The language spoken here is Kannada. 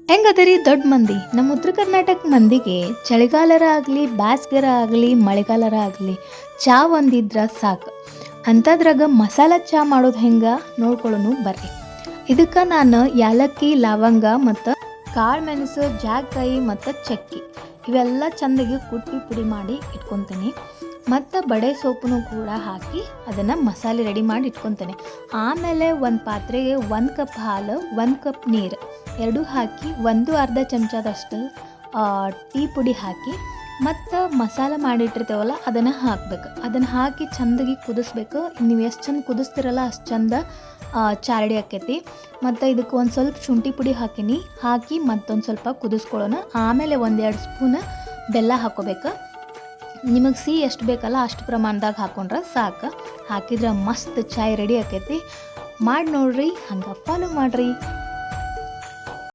ಹೆಂಗದರಿ ದೊಡ್ಡ ಮಂದಿ ನಮ್ಮ ಉತ್ತರ ಕರ್ನಾಟಕ ಮಂದಿಗೆ ಚಳಿಗಾಲರ ಆಗಲಿ ಬ್ಯಾಸ್ಗರ ಆಗಲಿ ಮಳೆಗಾಲರ ಆಗಲಿ ಚಾ ಒಂದಿದ್ರ ಸಾಕು. ಅಂಥದ್ರಾಗ ಮಸಾಲ ಚಾ ಮಾಡೋದು ಹೆಂಗೆ ನೋಡ್ಕೊಳ್ಳೋನು ಬರ್ರಿ. ಇದಕ್ಕೆ ನಾನು ಯಾಲಕ್ಕಿ ಲವಂಗ ಮತ್ತು ಕಾಳು ಮೆಣಸು ಜಾಕಾಯಿ ಮತ್ತು ಚಕ್ಕಿ ಇವೆಲ್ಲ ಚೆಂದಾಗಿ ಕುಟ್ಟಿ ಪುಡಿ ಮಾಡಿ ಇಟ್ಕೊತೀನಿ. ಮತ್ತು ಬಡೆ ಸೊಪ್ಪನ್ನು ಕೂಡ ಹಾಕಿ ಅದನ್ನು ಮಸಾಲೆ ರೆಡಿ ಮಾಡಿ ಇಟ್ಕೊತೇನೆ. ಆಮೇಲೆ ಒಂದು ಪಾತ್ರೆಗೆ 1 ಕಪ್ ಹಾಲು 1 ಕಪ್ ನೀರು ಎರಡೂ ಹಾಕಿ ಅರ್ಧ ಚಮಚದಷ್ಟು ಟೀ ಪುಡಿ ಹಾಕಿ ಮತ್ತು ಮಸಾಲ ಮಾಡಿಟ್ಟಿರ್ತೇವಲ್ಲ ಅದನ್ನು ಹಾಕಬೇಕು. ಅದನ್ನು ಹಾಕಿ ಚೆಂದಾಗಿ ಕುದಿಸ್ಬೇಕು. ನೀವು ಎಷ್ಟು ಚಂದ ಕುದಿಸ್ತಿರಲ್ಲ ಅಷ್ಟು ಚಂದ ಚಾ ರೆಡಿ ಆಕೈತಿ. ಮತ್ತು ಇದಕ್ಕೆ ಒಂದು ಸ್ವಲ್ಪ ಶುಂಠಿ ಪುಡಿ ಹಾಕಿ ಮತ್ತೊಂದು ಸ್ವಲ್ಪ ಕುದಿಸ್ಕೊಳ್ಳೋಣ. ಆಮೇಲೆ 1-2 ಸ್ಪೂನ್ ಬೆಲ್ಲ ಹಾಕ್ಕೋಬೇಕು. ನಿಮಗೆ ಸಿಹಿ ಎಷ್ಟು ಬೇಕಲ್ಲ ಅಷ್ಟು ಪ್ರಮಾಣದಾಗ ಹಾಕೊಂಡ್ರೆ ಸಾಕು. ಹಾಕಿದ್ರೆ ಮಸ್ತ್ ಚಾಯ್ ರೆಡಿ ಆಕೈತಿ. ಮಾಡಿ ನೋಡ್ರಿ, ಹಂಗೆ ಫಾಲೋ ಮಾಡಿರಿ.